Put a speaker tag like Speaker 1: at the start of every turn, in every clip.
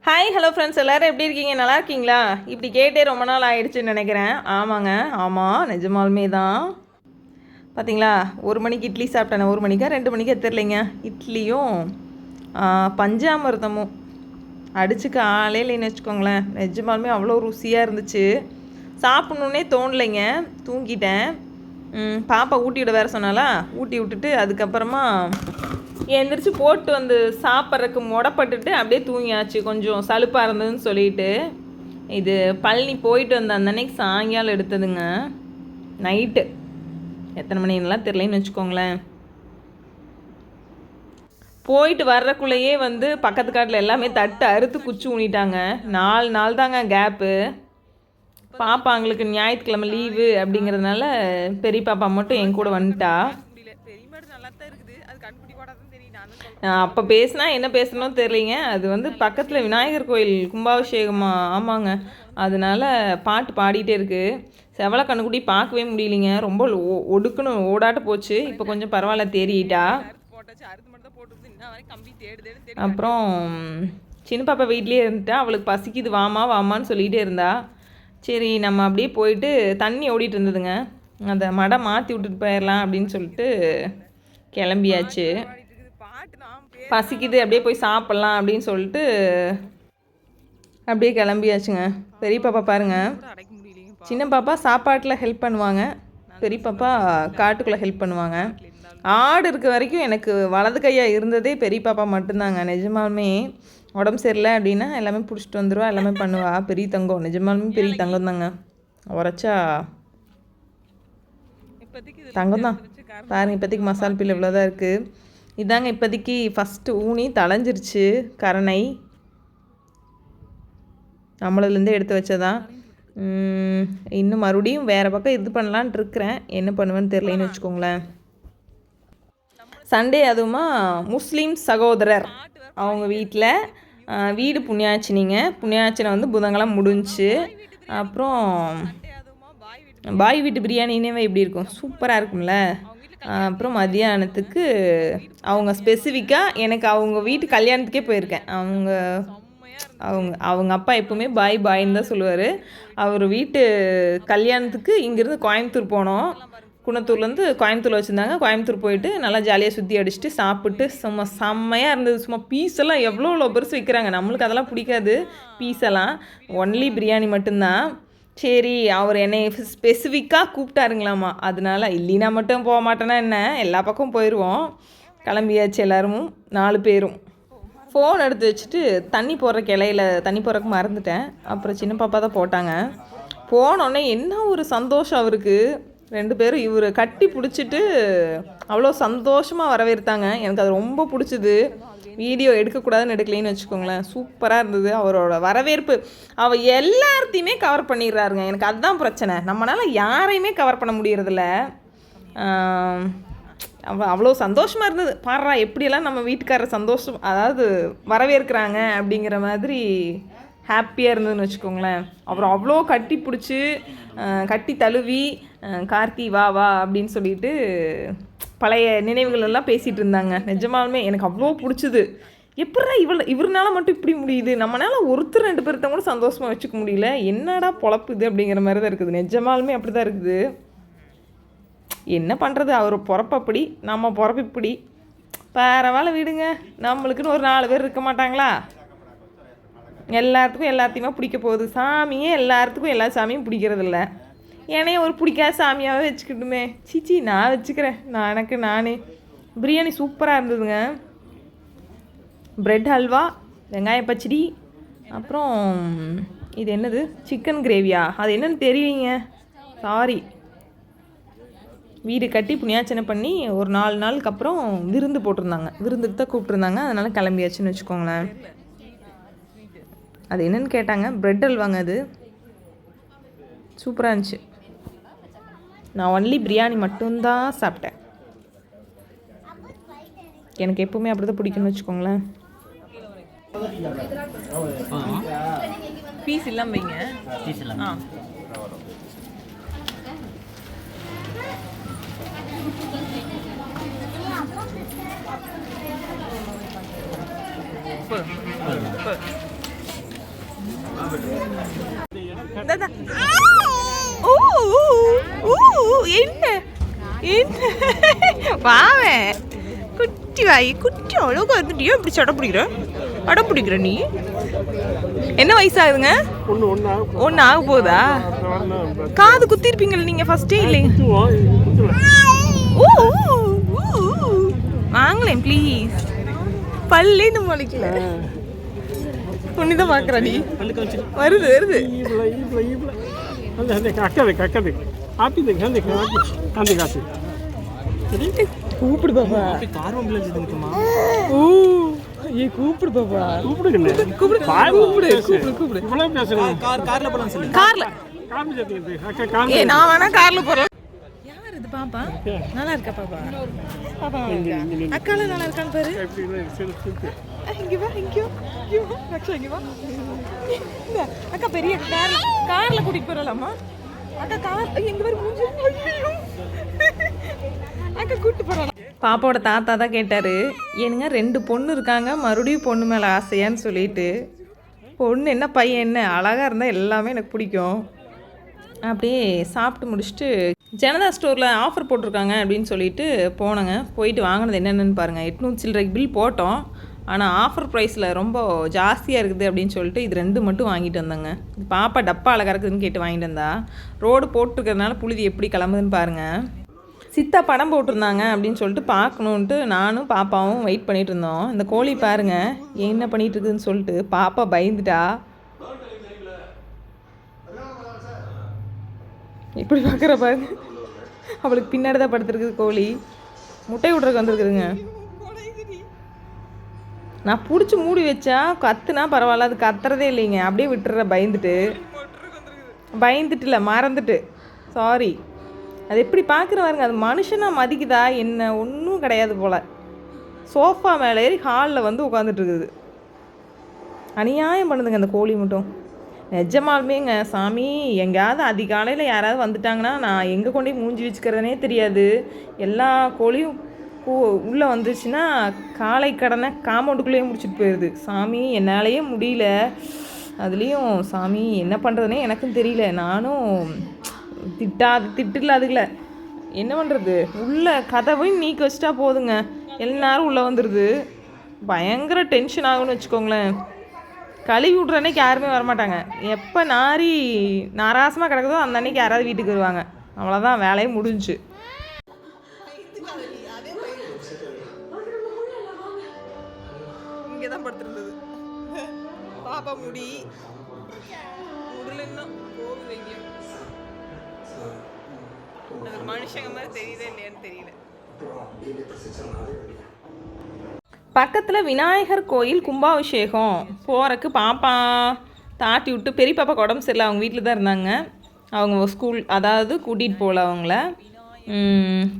Speaker 1: Hi hello friends, எல்லோரும் எப்படி இருக்கீங்க? நல்லா இருக்கீங்களா? இப்படி கேட்டே ரொம்ப நாள் ஆயிடுச்சுன்னு நினைக்கிறேன். ஆமாங்க, ஆமாம், நிஜமாலுமே தான். பார்த்தீங்களா, 1 மணிக்கு இட்லி சாப்பிட்டேன். 1 மணிக்கா 2 மணிக்கா தெரிலைங்க. இட்லியும் பஞ்சாமிர்தமும் அடிச்சுக்க ஆளே இல்லைன்னு வச்சுக்கோங்களேன். நிஜமாலுமே அவ்வளோ ருசியாக இருந்துச்சு. சாப்பிட்ணுன்னே தோணலைங்க, தூங்கிட்டேன். பாப்பா ஊட்டி விட வேறு சொன்னாலா, ஊட்டி விட்டுட்டு அதுக்கப்புறமா எழுந்திரிச்சு போட்டு வந்து சாப்பிட்றதுக்கு முடப்பட்டுட்டு அப்படியே தூங்கியாச்சு. கொஞ்சம் சலுப்பாக இருந்ததுன்னு சொல்லிட்டு. இது பழனி போயிட்டு வந்த அந்த அன்னைக்கு சாயங்காலம் எடுத்ததுங்க. நைட்டு எத்தனை மணின்னெலாம் தெரிலன்னு வச்சுக்கோங்களேன். போயிட்டு வர்றக்குள்ளேயே வந்து பக்கத்து காட்டில் எல்லாமே தட்டு அறுத்து குச்சி ஊனிட்டாங்க. 4 நாள் தாங்க கேப்பு. பாப்பாங்களுக்கு ஞாயிற்றுக்கிழமை லீவு அப்படிங்கிறதுனால பெரிய பாப்பா மட்டும் என் கூட வந்துட்டா. அப்போ பேசினா என்ன பேசணும்னு தெரியலிங்க. அது வந்து பக்கத்தில் விநாயகர் கோயில் கும்பாபிஷேகமா, ஆமாங்க. அதனால பாட்டு பாடிட்டே இருக்குது. செவலை கண்ணுக்குட்டி பார்க்கவே முடியலிங்க. ரொம்ப ஒடுக்குன்னு ஓடாட்ட போச்சு. இப்போ கொஞ்சம் பரவாயில்ல, தேறிட்டா. அப்புறம் சின்ன பாப்பா வீட்லேயே இருந்துட்டா. அவளுக்கு பசிக்குது, வாமா வாமான்னு சொல்லிகிட்டே இருந்தா. சரி, நம்ம அப்படியே போயிட்டு தண்ணி ஓடிட்டு இருந்ததுங்க. அந்த மடை மாற்றி விட்டுட்டு போயிடலாம் அப்படின்னு சொல்லிட்டு கிளம்பியாச்சு. பசிக்குது, அப்படியே போய் சாப்பிட்லாம் அப்படின்னு சொல்லிட்டு அப்படியே கிளம்பியாச்சுங்க. பெரிய பாப்பா பாருங்கள், சின்ன பாப்பா சாப்பாட்டில் ஹெல்ப் பண்ணுவாங்க, பெரிய பாப்பா காட்டுக்குள்ளே ஹெல்ப் பண்ணுவாங்க. ஆடு இருக்க வரைக்கும் எனக்கு வலது கையாக இருந்ததே பெரிய பாப்பா மட்டும்தாங்க. நிஜமாலுமே உடம்பு சரியில்லை அப்படின்னா எல்லாமே பிடிச்சிட்டு வந்துடுவா, எல்லாமே பண்ணுவா. பெரிய தங்கம், நிஜமாலுமே பெரிய தங்கம் தாங்க. உரைச்சா தங்கம் தான். பாருங்கள், இப்போதைக்கு மசால் பீல் இவ்வளோதான் இருக்குது. இதாங்க இப்போதைக்கு ஃபஸ்ட்டு ஊனி தலைஞ்சிருச்சு. கரணை நம்மளதுலேருந்து எடுத்து வச்சதான். இன்னும் மறுபடியும் வேறு பக்கம் இது பண்ணலான்ட்டு இருக்கிறேன். என்ன பண்ணுவேன்னு தெரிலன்னு வச்சுக்கோங்களேன். சண்டே அதுவுமா முஸ்லீம் சகோதரர் அவங்க வீட்டில் வீடு புண்ணியாச்சினிங்க. புண்ணியாச்சினை வந்து புதன்கிழமை முடிஞ்சு. அப்புறம் பாய் வீட்டு பிரியாணினே எப்படி இருக்கும், சூப்பராக இருக்கும்ல. அப்புறம் மதியானத்துக்கு அவங்க ஸ்பெசிஃபிக்காக எனக்கு அவங்க வீட்டு கல்யாணத்துக்கே போயிருக்கேன். அவங்க அப்பா எப்போவுமே பாய் பாயின்னு தான் சொல்லுவார். அவர் வீட்டு கல்யாணத்துக்கு இங்கேருந்து கோயம்புத்தூர் போனோம். குணத்தூர்லேருந்து கோயம்புத்தூர் வச்சுருந்தாங்க. கோயம்புத்தூர் போயிட்டு நல்லா ஜாலியாக சுற்றி அடிச்சுட்டு சாப்பிட்டு சும்மா செம்மையாக இருந்தது. சும்மா பீஸெல்லாம் எவ்வளோ பெருசு வைக்கிறாங்க. நம்மளுக்கு அதெல்லாம் பிடிக்காது பீஸெல்லாம். ஒன்லி பிரியாணி மட்டும்தான். சரி, அவர் என்னை ஸ்பெசிஃபிக்காக கூப்பிட்டாருங்களாம்மா. அதனால இல்லைனா மட்டும் போக மாட்டேன்னா என்ன, எல்லா பக்கமும் போயிடுவோம். கிளம்பியாச்சு எல்லோரும் 4 பேரும். ஃபோன் எடுத்து வச்சுட்டு தண்ணி போடுற கிளையில் தண்ணி போடுறக்கு மறந்துட்டேன். அப்புறம் சின்ன பாப்பா தான் போட்டாங்க. போனோடனே என்ன ஒரு சந்தோஷம் அவருக்கு. 2 பேரும் இவர் கட்டி பிடிச்சிட்டு அவ்வளோ சந்தோஷமாக வரவேற்றாங்க. எனக்கு அது ரொம்ப பிடிச்சிது. வீடியோ எடுக்கக்கூடாதுன்னு எடுக்கலைன்னு வச்சுக்கோங்களேன். சூப்பராக இருந்தது அவரோட வரவேற்பு. அவர் எல்லாத்தையுமே கவர் பண்ணிடுறாருங்க. எனக்கு அதுதான் பிரச்சனை. நம்மளால் யாரையுமே கவர் பண்ண முடியறதில்ல. அவ்வளோ சந்தோஷமாக இருந்தது. பாடுறா எப்படியெல்லாம் நம்ம வீட்டுக்காரர் சந்தோஷம், அதாவது வரவேற்கிறாங்க அப்படிங்கிற மாதிரி ஹாப்பியாக இருந்ததுன்னு வச்சுக்கோங்களேன். அப்புறம் அவ்வளோ கட்டி பிடிச்சி கட்டி தழுவி கார்த்தி வா வா அப்படின்னு சொல்லிட்டு பழைய நினைவுகள் எல்லாம் பேசிகிட்டு இருந்தாங்க. நிஜமாலுமே எனக்கு அவ்வளோ பிடிச்சிது. எப்படா இவருனால மட்டும் இப்படி முடியுது, நம்மளால ஒருத்தர் 2 பேர்த்த கூட சந்தோஷமாக வச்சுக்க முடியல, என்னடா பொழப்புது அப்படிங்கிற மாதிரி தான் இருக்குது. நிஜமாலுமே அப்படி தான் இருக்குது. என்ன பண்ணுறது, அவர் பொறப்பு அப்படி, நம்ம பொறப்பு இப்படி. பரவாயில்ல விடுங்க, நம்மளுக்குன்னு ஒரு 4 பேர் இருக்க மாட்டாங்களா? எல்லாத்துக்கும் எல்லாத்தையுமே பிடிக்க போகுது. சாமியே எல்லாத்துக்கும் எல்லா சாமியும் பிடிக்கிறதில்ல. ஏனே ஒரு பிடிக்காத சாமியாகவே வச்சுக்கிட்டுமே. சீச்சி, நான் வச்சுக்கிறேன். நானே. பிரியாணி சூப்பராக இருந்ததுங்க. ப்ரெட் ஹல்வா, வெங்காய பச்சடி, அப்புறம் இது என்னது, சிக்கன் கிரேவியா, அது என்னன்னு தெரியலீங்க, சாரி. வீடு கட்டி புண்ணியாச்சனை பண்ணி ஒரு 4 நாளுக்கு அப்புறம் விருந்து போட்டிருந்தாங்க. விருந்துக்கு தான் கூப்பிட்ருந்தாங்க. அதனால் கிளம்பியாச்சுன்னு வச்சுக்கோங்களேன். அது என்னென்னு கேட்டாங்க. ப்ரெட் அல்வாங்க, அது சூப்பராக இருந்துச்சு. நான் ஒன்லி பிரியாணி மட்டும்தான் சாப்பிட்டேன். எனக்கு எப்பவுமே அப்படி தான் பிடிக்கும்னு வச்சுக்கோங்களேன். பீஸ் இல்லாமல் வைங்க. என்ன வாவே குட்டி வாய் குட்டி அழகா இருந்துட்டியோ இப்படி அடம் பிடிக்கிற நீ என்ன வயசாகுதுங்க? ஒன்று ஆக போகுதா? காது குத்திருப்பீங்களா நீங்கள் ஃபர்ஸ்டே இல்லைங்க? வாங்களேன் ப்ளீஸ். பல்லே இந்த முளைக்கல. ஒன்றுதான் பார்க்குறா நீ. வருது கூப்பிடு பாப்பா. ஏ கூப்பிடு பாப்பா. ஏ நான் வேணா கார்ல போறேன். யார் இது பாப்பா? நல்லா இருக்கா பாப்பா? பாப்பா அக்கால நல்லா இருக்கான்னு பாரு. இங்க வா ரக்ஷா இங்க வா. அக்கா பெரிய கார்ல கூட்டிட்டு போறலாமா? அக்கா கார் எங்க வர மூஞ்சி. அக்கா கூட்டிட்டு போறலாம். பாப்பாவோட தாத்தா தான் கேட்டாரு, ஏனுங்க 2 பொண்ணு இருக்காங்க, மறுபடியும் பொண்ணு மேலே ஆசையான்னு சொல்லிட்டு. பொண்ணு என்ன பையன் என்ன அழகாக இருந்தால் எல்லாமே எனக்கு பிடிக்கும். அப்படியே சாப்பிட்டு முடிச்சுட்டு ஜனதா ஸ்டோரில் ஆஃபர் போட்டிருக்காங்க அப்படின்னு சொல்லிட்டு போனேங்க. போயிட்டு வாங்கினது என்னென்னு பாருங்கள். 800 சில்லறைக்கு பில் போட்டோம். ஆனால் ஆஃபர் ப்ரைஸில் ரொம்ப ஜாஸ்தியாக இருக்குது அப்படின்னு சொல்லிட்டு இது 2 மட்டும் வாங்கிட்டு வந்தேங்க. பாப்பா டப்பா அழகாக இருக்குதுன்னு கேட்டு வாங்கிட்டு வந்தா. ரோடு போட்டிருக்கிறதுனால புழுதி எப்படி கிளம்புதுன்னு பாருங்கள். சித்தா படம் போட்டிருந்தாங்க அப்படின்னு சொல்லிட்டு பார்க்கணுன்ட்டு நானும் பாப்பாவும் வெயிட் பண்ணிகிட்டு இருந்தோம். இந்த கோழி பாருங்கள் என்ன பண்ணிகிட்டு இருக்குதுன்னு சொல்லிட்டு பாப்பா பயந்துட்டா. இப்படி பார்க்குற பாருங்க, அவளுக்கு பின்னாடி தான் படுத்துருக்குது கோழி. முட்டை விட்றதுக்கு வந்துருக்குதுங்க. நான் பிடிச்சி மூடி வச்சா கத்துனா பரவாயில்ல, அது கத்துறதே இல்லைங்க. அப்படியே விட்டுற பயந்துட்டு இல்லை மறந்துட்டு, சாரி. அது எப்படி பார்க்குறவாருங்க, அது மனுஷனாக மதிக்குதா என்ன? ஒன்றும் கிடையாது போல். சோஃபா மேலே ஏறி ஹாலில் வந்து உட்காந்துட்ருக்குது. அநியாயம் பண்ணுதுங்க அந்த கோழி மட்டும். நிஜமாலுமேங்க சாமி, எங்கேயாவது அதிகாலையில் யாராவது வந்துட்டாங்கன்னா நான் எங்கே கொண்டு போய் மூஞ்சி வச்சுக்கிறதுனே தெரியாது. எல்லா கோழியும் உள்ளே வந்துச்சுன்னா காலை கடனை காம்பவுண்டுக்குள்ளேயே முடிச்சுட்டு போயிடுது. சாமி என்னாலேயே முடியல. அதுலேயும் சாமி என்ன பண்ணுறதுனே எனக்கும் தெரியல. நானும் திட்டுல அதுல என்ன பண்ணுறது, உள்ள கதவையும் நீக்கி வச்சிட்டா போதுங்க, எல்லாரும் உள்ளே வந்துடுது. பயங்கர டென்ஷன் ஆகும்னு வச்சுக்கோங்களேன். கழுவி விட்ற அன்னைக்கு யாருமே வரமாட்டாங்க. எப்போ நாராசமாக கிடக்குதோ அந்த அன்னைக்கு யாராவது வீட்டுக்கு வருவாங்க. அவ்வளோதான், வேலையே முடிஞ்சு. இங்கே தான் படுத்துருந்தது பாப்பா. முடியலன்னா போகுதுங்க. மனுஷங்க மாதிரி தெரியுதா இல்லையான்னு தெரியல. பக்கத்தில் விநாயகர் கோயில் கும்பாபிஷேகம் போகிறக்கு பாப்பா தாட்டி விட்டு, பெரிய பாப்பா உடம்பு சரியில்லை, அவங்க வீட்டில் தான் இருந்தாங்க. அவங்க ஸ்கூல் அதாவது கூட்டிகிட்டு போகல அவங்கள.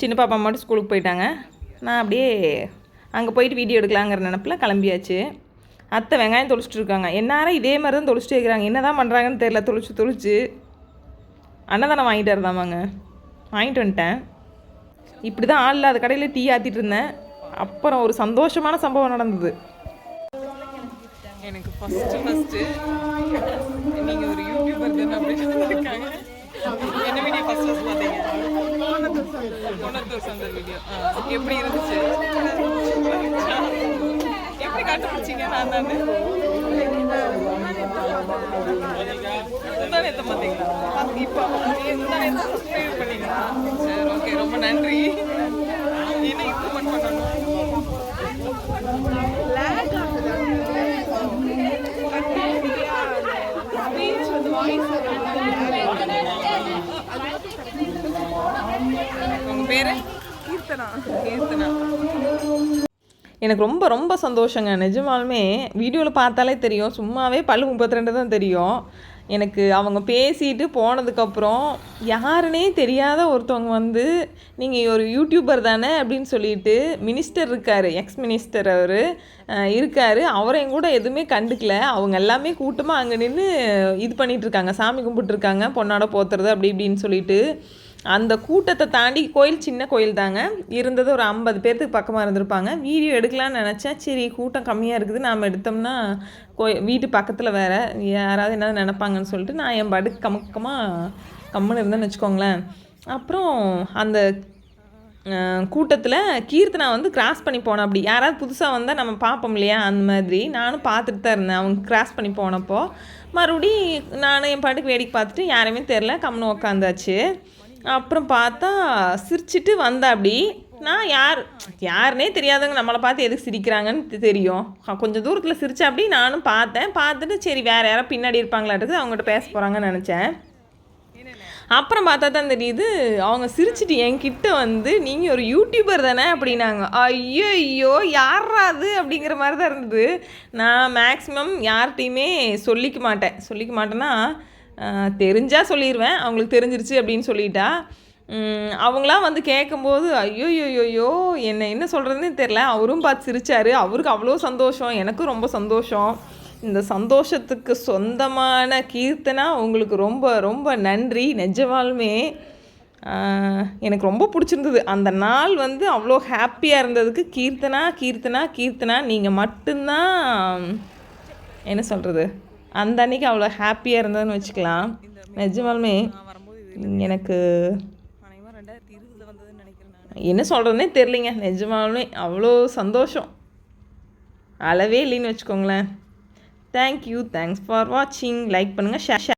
Speaker 1: சின்ன பாப்பா மட்டும் ஸ்கூலுக்கு போயிட்டாங்க. நான் அப்படியே அங்கே போயிட்டு வீடியோ எடுக்கலாங்கிற நினப்பில் கிளம்பியாச்சு. அத்தை வெங்காயம் தொளிச்சிட்டு இருக்காங்க. எந்நேரம் இதே மாதிரி தான் தொளிச்சிட்டு இருக்கிறாங்க. என்ன தான் பண்ணுறாங்கன்னு தெரியல. தொளிச்சு அன்னதானம் வாங்கிட்டு இருந்தாமாங்க. வாங்கிட்டு வந்துட்டேன். இப்படி தான் ஆள் இல்லாத கடையில் டீ ஆற்றிட்டு இருந்தேன். அப்புறம் ஒரு சந்தோஷமான சம்பவம் நடந்தது எனக்கு. ஃபஸ்ட்டு நீங்கள் ஒரு யூடியூபர் தானே அப்படின்னு இருக்காங்க. என்ன வீடியோ ஃபஸ்ட் பார்த்தீங்க? சந்தர் வீடியோ எப்படி இருந்துச்சு? எப்படி கண்டுபிடிச்சிங்க? நான் தானே நேற்று பார்த்தீங்களா? இப்போ சப்ஸ்கிரைப் பண்ணீங்களா? சரி, ஓகே, ரொம்ப நன்றி. என்ன இம்ப்ரூவ்மெண்ட் பண்ணணும்? உங்கள் பேர்? கீர்த்தனா. எனக்கு ரொம்ப ரொம்ப சந்தோஷங்க. நிஜமாலுமே வீடியோவில் பார்த்தாலே தெரியும், சும்மாவே பல்லு 32 தான் தெரியும் எனக்கு. அவங்க பேசிட்டு போனதுக்கப்புறம் யாருன்னே தெரியாத ஒருத்தவங்க வந்து நீங்கள் ஒரு யூடியூபர் தானே அப்படின்னு சொல்லிட்டு, மினிஸ்டர் இருக்கார், எக்ஸ் மினிஸ்டர் அவர் இருக்கார், அவரையும் கூட எதுவுமே கண்டுக்கல. அவங்க எல்லாமே கூட்டமாக அங்கே நின்று இது பண்ணிகிட்ருக்காங்க, சாமி கும்பிட்டுருக்காங்க, பொண்ணாட போத்துறது அப்படி இப்படின்னு சொல்லிட்டு. அந்த கூட்டத்தை தாண்டி கோயில் சின்ன கோயில் தாங்க, இருந்தது ஒரு 50 பேர்த்துக்கு பக்கமாக இருந்திருப்பாங்க. வீடியோ எடுக்கலான்னு நினச்சேன். சரி கூட்டம் கம்மியாக இருக்குது, நாம் எடுத்தோம்னா வீட்டு பக்கத்தில் வேறு யாராவது என்ன நினைப்பாங்கன்னு சொல்லிட்டு நான் என் பாட்டுக்கு கம்முன்னு இருந்தேன்னு வச்சுக்கோங்களேன். அப்புறம் அந்த கூட்டத்தில் கீர்த்தனா வந்து கிராஸ் பண்ணி போனேன். அப்படி யாராவது புதுசாக வந்தால் நம்ம பார்ப்போம் இல்லையா, அந்த மாதிரி நானும் பார்த்துட்டு தான் இருந்தேன். அவங்க கிராஸ் பண்ணி போனப்போ மறுபடி நானும் என் பாட்டுக்கு வேடிக்கை பார்த்துட்டு யாருமே தெரில, கம்முன்னு உக்காந்தாச்சு. அப்புறம் பார்த்தா சிரிச்சிட்டு வந்தா. அப்படி நான் யாருனே தெரியாதவங்க நம்மளை பார்த்து எதுக்கு சிரிக்கிறாங்கன்னு தெரியும். கொஞ்சம் தூரத்தில் சிரிச்சா. அப்படி நானும் பார்த்துட்டு சரி வேறு யாரோ பின்னாடி இருப்பாங்களாட்டுக்கு அவங்ககிட்ட பேச போகிறாங்கன்னு நினச்சேன். அப்புறம் பார்த்தா தான் தெரியுது அவங்க சிரிச்சிட்டு என்கிட்ட வந்து நீங்கள் ஒரு யூடியூபர் தானே அப்படின்னாங்க. ஐயோ யாராது அப்படிங்கிற மாதிரி தான் இருந்தது. நான் மேக்ஸிமம் யார்கிட்டையுமே சொல்லிக்க மாட்டேன்னா தெரிஞ்சால் சொல்லிடுவேன், அவங்களுக்கு தெரிஞ்சிருச்சு அப்படின்னு சொல்லிட்டா. அவங்களாம் வந்து கேட்கும்போது ஐயோயோயோ என்ன சொல்கிறதுன்னு தெரில. அவரும் பார்த்து சிரித்தார். அவருக்கு அவ்வளோ சந்தோஷம், எனக்கும் ரொம்ப சந்தோஷம். இந்த சந்தோஷத்துக்கு சொந்தமான கீர்த்தனா உங்களுக்கு ரொம்ப ரொம்ப நன்றி. நிஜமாலுமே எனக்கு ரொம்ப பிடிச்சிருந்தது. அந்த நாள் வந்து அவ்வளோ ஹாப்பியாக இருந்ததுக்கு கீர்த்தனா நீங்கள் மட்டும்தான் என்ன சொல்கிறது, அந்த அன்றைக்கி அவ்வளோ ஹாப்பியாக இருந்ததுன்னு வச்சுக்கலாம். நிஜமாலுமே எனக்கு என்ன சொல்கிறதுனே தெரிலிங்க. நிஜமாலுமே அவ்வளோ சந்தோஷம், அளவே இல்லைன்னு வச்சுக்கோங்களேன். தேங்க்யூ, தேங்க்ஸ் ஃபார் வாட்சிங். லைக் பண்ணுங்கள், ஷேர்